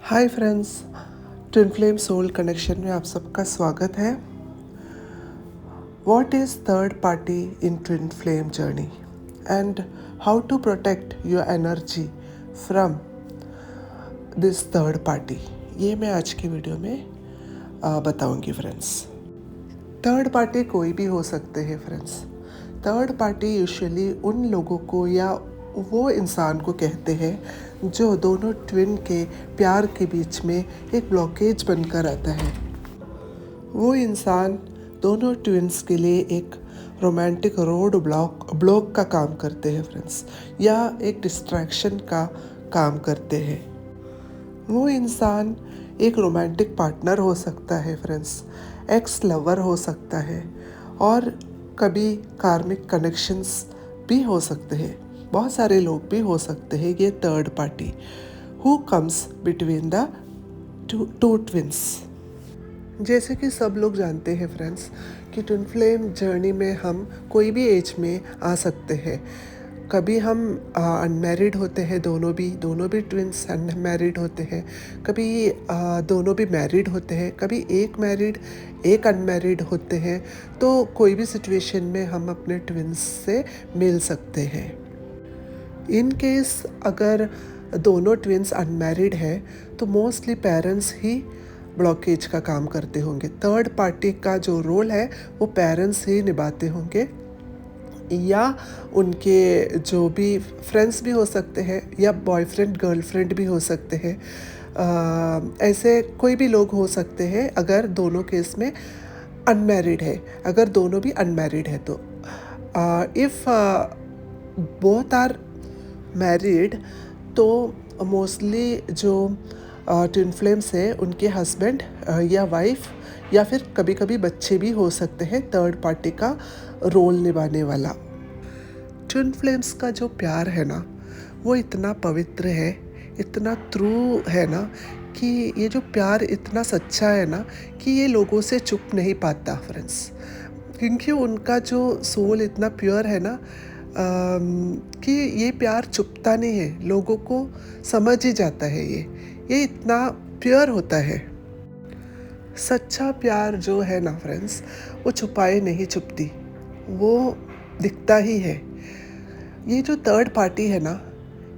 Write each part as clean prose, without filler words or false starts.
हाय friends, twin flame soul connection में आप सबका स्वागत है। What is third party in twin flame journey and how to protect your energy from this third party, ये मैं आज की वीडियो में बताऊंगी फ्रेंड्स। थर्ड पार्टी कोई भी हो सकते हैं फ्रेंड्स। थर्ड पार्टी यूजुअली उन लोगों को या वो इंसान को कहते हैं जो दोनों ट्विन के प्यार के बीच में एक ब्लॉकेज बनकर आता है। वो इंसान दोनों ट्विन्स के लिए एक रोमांटिक रोड ब्लॉक का काम करते हैं फ्रेंड्स, या एक डिस्ट्रैक्शन का काम करते हैं। वो इंसान एक रोमांटिक पार्टनर हो सकता है फ्रेंड्स, एक्स लवर हो सकता है, और कभी कार्मिक कनेक्शंस भी हो सकते हैं। बहुत सारे लोग भी हो सकते हैं ये third party who comes between the two twins. जैसे कि सब लोग जानते हैं फ्रेंड्स कि ट्विन फ्लेम जर्नी में हम कोई भी एज में आ सकते हैं। कभी हम अनमैरिड होते हैं, दोनों भी ट्विन्स अनमैरिड होते हैं। कभी दोनों भी मैरिड होते हैं, कभी एक मैरिड एक अनमैरिड होते हैं। तो कोई भी सिचुएशन में हम अपने ट्विन्स से मिल सकते हैं। इन केस अगर दोनों ट्विन्स अनमैरिड हैं तो मोस्टली पेरेंट्स ही ब्लॉकेज का काम करते होंगे। थर्ड पार्टी का जो रोल है वो पेरेंट्स ही निभाते होंगे, या उनके जो भी फ्रेंड्स भी हो सकते हैं, या बॉयफ्रेंड गर्लफ्रेंड भी हो सकते हैं। ऐसे कोई भी लोग हो सकते हैं अगर दोनों केस में अनमैरिड है। अगर दोनों भी अनमैरिड है तो इफ़ बोथ आर मैरिड तो मोस्टली जो ट्विन फ्लेम्स है उनके हस्बैंड या वाइफ या फिर कभी कभी बच्चे भी हो सकते हैं थर्ड पार्टी का रोल निभाने वाला। ट्विन फ्लेम्स का जो प्यार है ना वो इतना पवित्र है, इतना ट्रू है ना, कि ये जो प्यार इतना सच्चा है ना कि ये लोगों से चुप नहीं पाता फ्रेंड्स। क्योंकि उनका जो सोल इतना प्योर है ना कि ये प्यार चुपता नहीं है, लोगों को समझ ही जाता है। ये इतना प्योर होता है। सच्चा प्यार जो है ना फ्रेंड्स वो छुपाए नहीं छुपती, वो दिखता ही है। ये जो थर्ड पार्टी है ना,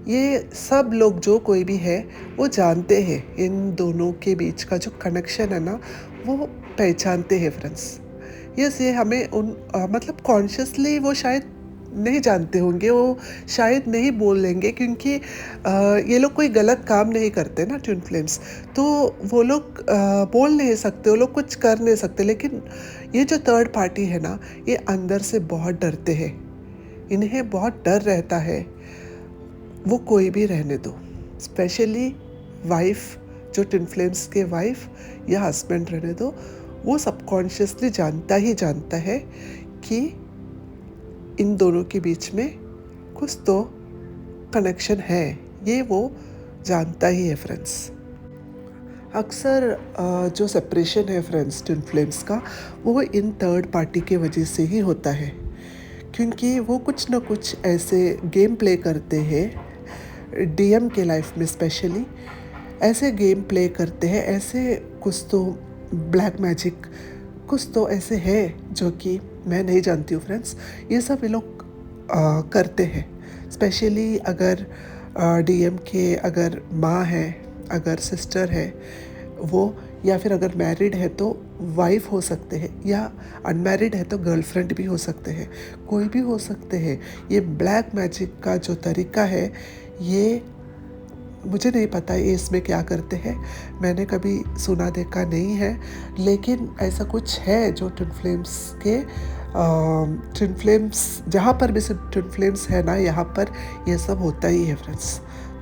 ये सब लोग जो कोई भी है वो जानते हैं। इन दोनों के बीच का जो कनेक्शन है ना वो पहचानते हैं फ्रेंड्स। ये हमें मतलब कॉन्शियसली वो शायद नहीं जानते होंगे, वो शायद नहीं बोलेंगे, क्योंकि ये लोग कोई गलत काम नहीं करते ना ट्विन फ्लेम्स। तो वो लोग बोल नहीं सकते, वो लोग कुछ कर नहीं सकते। लेकिन ये जो थर्ड पार्टी है ना ये अंदर से बहुत डरते हैं। इन्हें बहुत डर रहता है, वो कोई भी रहने दो, स्पेशली वाइफ, जो ट्विन फ्लेम्स के वाइफ या हस्बैंड रहने दो, वो सबकॉन्शियसली जानता है कि इन दोनों के बीच में कुछ तो कनेक्शन है। ये वो जानता ही है फ्रेंड्स। अक्सर जो सेपरेशन है फ्रेंड्स ट्विन फ्लेम्स का वो इन थर्ड पार्टी के वजह से ही होता है, क्योंकि वो कुछ ना कुछ ऐसे गेम प्ले करते हैं डीएम के लाइफ में। स्पेशली ऐसे गेम प्ले करते हैं, ऐसे कुछ तो ब्लैक मैजिक कुछ तो ऐसे है जो कि मैं नहीं जानती हूँ फ्रेंड्स। ये सब ये लोग करते हैं। स्पेशली अगर डीएम के अगर माँ है, अगर सिस्टर है वो, या फिर अगर मैरिड है तो वाइफ हो सकते हैं, या अनमैरिड है तो गर्लफ्रेंड भी हो सकते हैं, कोई भी हो सकते हैं। ये ब्लैक मैजिक का जो तरीका है ये मुझे नहीं पता ये इसमें क्या करते हैं, मैंने कभी सुना देखा नहीं है। लेकिन ऐसा कुछ है जो ट्विन फ्लेम्स जहाँ पर भी ट्विन फ्लेम्स है ना, यहाँ पर ये सब होता ही है फ्रेंड्स।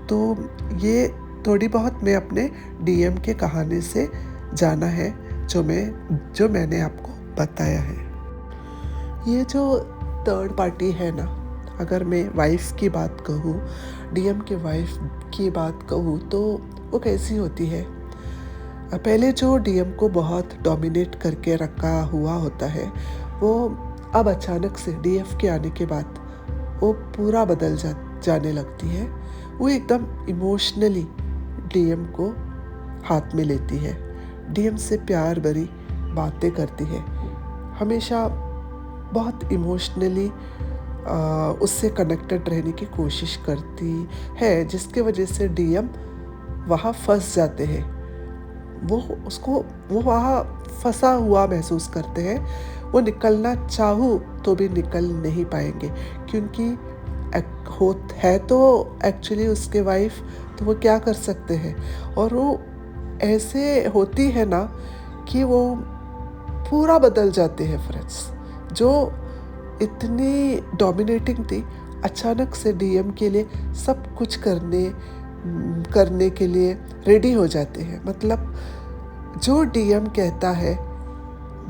तो ये थोड़ी बहुत मैं अपने डीएम के कहानी से जाना है, जो मैंने आपको बताया है। ये जो थर्ड पार्टी है ना, अगर मैं वाइफ की बात कहूँ, डीएम के वाइफ की बात कहूँ, तो वो कैसी होती है। पहले जो डीएम को बहुत डोमिनेट करके रखा हुआ होता है वो अब अचानक से डीएफ के आने के बाद वो पूरा बदल जाने लगती है। वो एकदम इमोशनली डीएम को हाथ में लेती है, डीएम से प्यार भरी बातें करती है, हमेशा बहुत इमोशनली उससे कनेक्टेड रहने की कोशिश करती है, जिसके वजह से डीएम वहाँ फंस जाते हैं। वो वहाँ फंसा हुआ महसूस करते हैं। वो निकलना चाहूँ तो भी निकल नहीं पाएंगे, क्योंकि है तो एक्चुअली उसके वाइफ, तो वो क्या कर सकते हैं। और वो ऐसे होती है ना कि वो पूरा बदल जाते हैं फ्रेंड्स। जो इतनी डोमिनेटिंग थी, अचानक से डीएम के लिए सब कुछ करने के लिए रेडी हो जाते हैं। मतलब जो डीएम कहता है,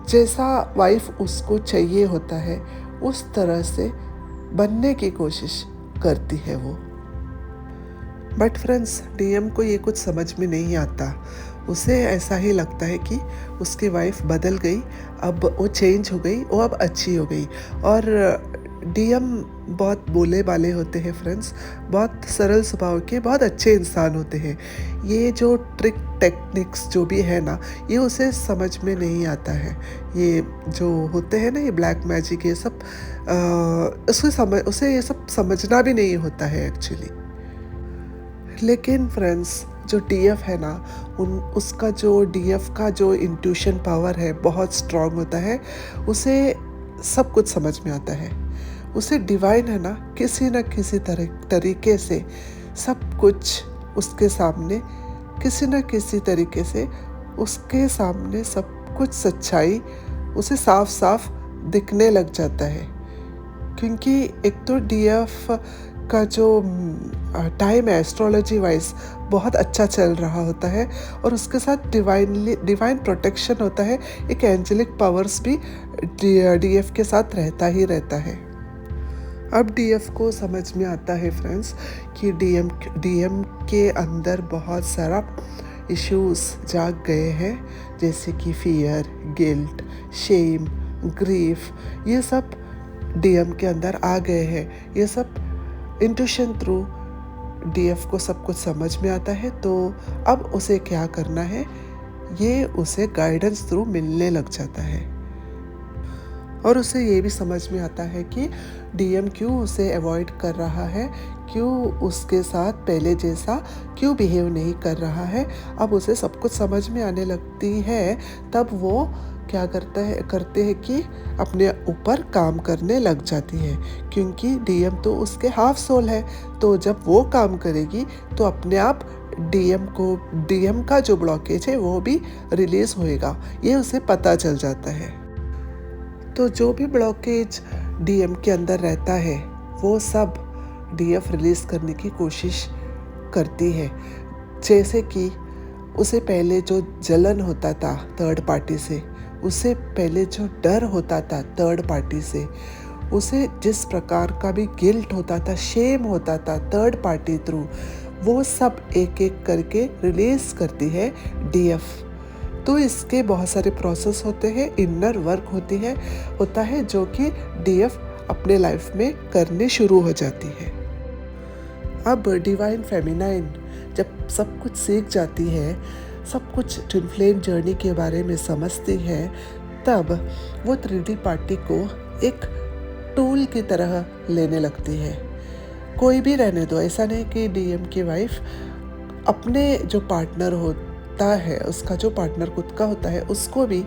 जैसा वाइफ उसको चाहिए होता है, उस तरह से बनने की कोशिश करती है वो। बट फ्रेंड्स, डीएम को ये कुछ समझ में नहीं आता। उसे ऐसा ही लगता है कि उसकी वाइफ बदल गई, अब वो चेंज हो गई, वो अब अच्छी हो गई। और डीएम बहुत बोले बाले होते हैं फ्रेंड्स, बहुत सरल स्वभाव के, बहुत अच्छे इंसान होते हैं। ये जो ट्रिक टेक्निक्स जो भी है ना, ये उसे समझ में नहीं आता है। ये जो होते हैं ना, ये ब्लैक मैजिक, ये सब उसे ये सब समझना भी नहीं होता है एक्चुअली। लेकिन फ्रेंड्स, जो डीएफ है ना, उसका जो डीएफ का जो इंट्यूशन पावर है बहुत स्ट्रांग होता है। उसे सब कुछ समझ में आता है। उसे डिवाइन है ना, किसी न किसी तरीके से सब कुछ उसके सामने, किसी न किसी तरीके से उसके सामने सब कुछ सच्चाई उसे साफ साफ दिखने लग जाता है। क्योंकि एक तो डीएफ का जो टाइम है एस्ट्रोलॉजी वाइज बहुत अच्छा चल रहा होता है, और उसके साथ डिवाइन प्रोटेक्शन होता है। एक एंजेलिक पावर्स भी डीएफ के साथ रहता ही रहता है। अब डीएफ को समझ में आता है फ्रेंड्स कि डीएम के अंदर बहुत सारा इश्यूज जाग गए हैं, जैसे कि फियर, गिल्ट, शेम, ग्रीफ, ये सब डीएम के अंदर आ गए हैं। ये सब इंट्यूशन थ्रू डीएफ को सब कुछ समझ में आता है। तो अब उसे क्या करना है, ये उसे गाइडेंस थ्रू मिलने लग जाता है। और उसे ये भी समझ में आता है कि डीएम क्यों उसे अवॉइड कर रहा है, क्यों उसके साथ पहले जैसा क्यों बिहेव नहीं कर रहा है। अब उसे सब कुछ समझ में आने लगती है। तब वो क्या करते हैं कि अपने ऊपर काम करने लग जाती है, क्योंकि डीएम तो उसके हाफ सोल है। तो जब वो काम करेगी तो अपने आप डीएम का जो ब्लॉकेज है वो भी रिलीज होएगा, ये उसे पता चल जाता है। तो जो भी ब्लॉकेज डीएम के अंदर रहता है, वो सब डीएफ रिलीज करने की कोशिश करती है। जैसे कि उसे पहले जो जलन होता था थर्ड पार्टी से, उसे पहले जो डर होता था थर्ड पार्टी से, उसे जिस प्रकार का भी गिल्ट होता था, शेम होता था थर्ड पार्टी थ्रू, वो सब एक एक करके रिलीज करती है डीएफ। तो इसके बहुत सारे प्रोसेस होते हैं, इनर वर्क होता है जो कि डीएफ अपने लाइफ में करने शुरू हो जाती है। अब डिवाइन फेमिनाइन जब सब कुछ सीख जाती है, सब कुछ ट्विन फ्लेम जर्नी के बारे में समझती है, तब वो 3D पार्टी को एक टूल की तरह लेने लगती है। कोई भी रहने दो, ऐसा नहीं कि डीएम की वाइफ अपने जो पार्टनर होता है, उसका जो पार्टनर खुद का होता है, उसको भी,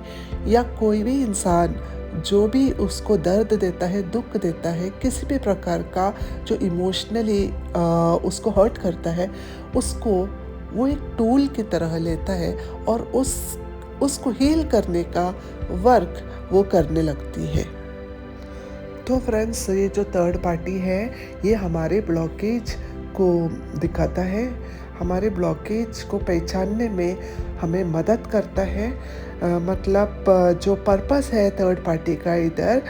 या कोई भी इंसान जो भी उसको दर्द देता है, दुख देता है, किसी भी प्रकार का जो इमोशनली उसको हर्ट करता है, उसको वो एक टूल की तरह लेता है और उसको हील करने का वर्क वो करने लगती है। तो फ्रेंड्स, ये जो थर्ड पार्टी है, ये हमारे ब्लॉकेज को दिखाता है, हमारे ब्लॉकेज को पहचानने में हमें मदद करता है। मतलब जो पर्पस है थर्ड पार्टी का इधर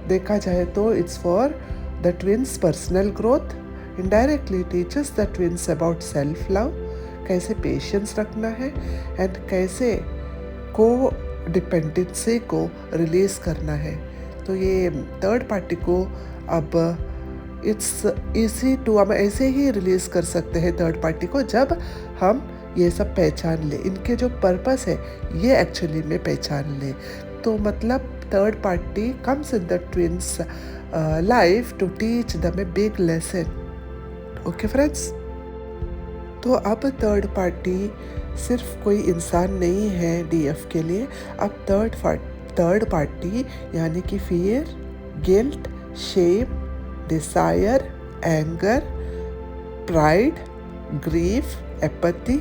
देखा जाए तो it's for the twins personal growth, indirectly teachers the twins about self love, कैसे पेशेंस रखना है एंड कैसे को डिपेंडेंसी को रिलीज करना है। तो ये थर्ड पार्टी को अब इट्स ईजी टू, हम ऐसे ही रिलीज कर सकते हैं थर्ड पार्टी को, जब हम ये सब पहचान ले, इनके जो पर्पस है ये एक्चुअली में पहचान ले। तो मतलब third party comes in the twins life to teach them a big lesson. Okay friends, तो अब थर्ड पार्टी सिर्फ कोई इंसान नहीं है डीएफ के लिए। अब थर्ड पार्टी यानी कि fear, guilt, shame, desire, anger, pride, grief, apathy,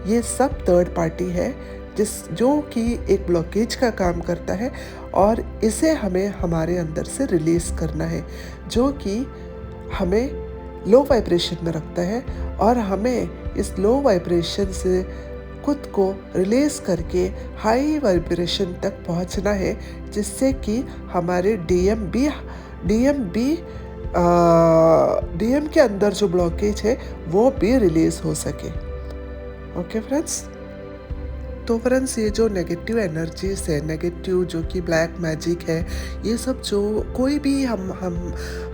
ये सब थर्ड पार्टी है जो कि एक ब्लॉकेज का काम करता है और इसे हमें हमारे अंदर से रिलीज करना है, जो कि हमें लो वाइब्रेशन में रखता है और हमें इस लो वाइब्रेशन से खुद को रिलीज करके हाई वाइब्रेशन तक पहुंचना है, जिससे कि हमारे डीएम के अंदर जो ब्लॉकेज है वो भी रिलीज हो सके। ओके फ्रेंड्स, तो फ्रेंड्स ये जो नेगेटिव एनर्जीज है, नेगेटिव जो कि ब्लैक मैजिक है, ये सब जो कोई भी हम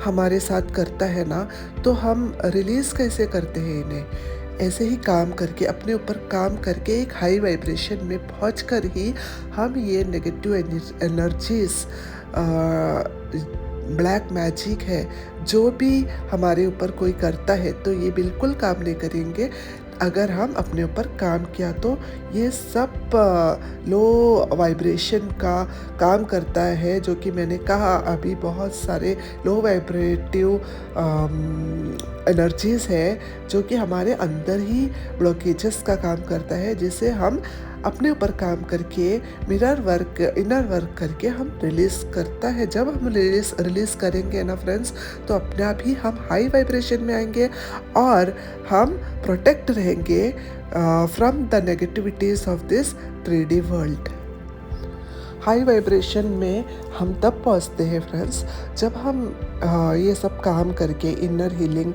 हमारे साथ करता है ना, तो हम रिलीज़ कैसे करते हैं इन्हें? ऐसे ही काम करके, अपने ऊपर काम करके एक हाई वाइब्रेशन में पहुँच कर ही हम ये नेगेटिव एनर्जीज, ब्लैक मैजिक है, जो भी हमारे ऊपर कोई करता है तो ये बिल्कुल काम नहीं करेंगे। अगर हम अपने ऊपर काम किया तो ये सब लो वाइब्रेशन का काम करता है, जो कि मैंने कहा अभी बहुत सारे लो वाइब्रेटिव एनर्जीज है जो कि हमारे अंदर ही ब्लॉकेजेस का काम करता है, जिसे हम अपने ऊपर काम करके इनर वर्क करके हम रिलीज करता है। जब हम रिलीज करेंगे ना फ्रेंड्स, तो अपने आप ही हम हाई वाइब्रेशन में आएंगे और हम प्रोटेक्ट रहेंगे from the negativities of this 3D world. High vibration में हम तब पहुंचते हैं फ्रेंड्स जब हम ये सब काम करके इनर हीलिंग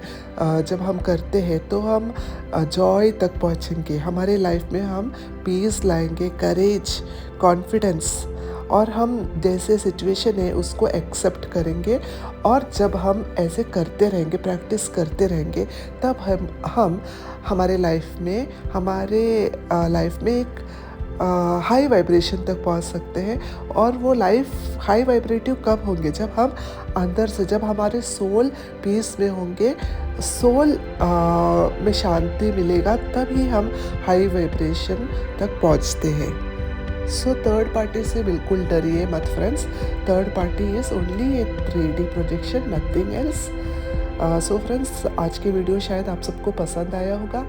जब हम करते हैं तो हम जॉय तक पहुंचेंगे। हमारे लाइफ में हम पीस लाएंगे, करेज, कॉन्फिडेंस, और हम जैसे सिचुएशन है उसको एक्सेप्ट करेंगे। और जब हम ऐसे करते रहेंगे, प्रैक्टिस करते रहेंगे, तब हम हमारे लाइफ में एक हाई वाइब्रेशन तक पहुंच सकते हैं। और वो लाइफ हाई वाइब्रेटिव कब होंगे? जब हम अंदर से, जब हमारे सोल पीस में होंगे, सोल में शांति मिलेगा, तभी हम हाई वाइब्रेशन तक पहुंचते हैं। सो थर्ड पार्टी से बिल्कुल डरिए मत friends. Third party is only A 3D projection, nothing else. So friends, आज की वीडियो शायद आप सबको पसंद आया होगा।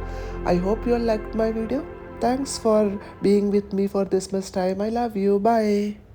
I hope you like my video. Thanks for being with me for this much time. I love you. Bye.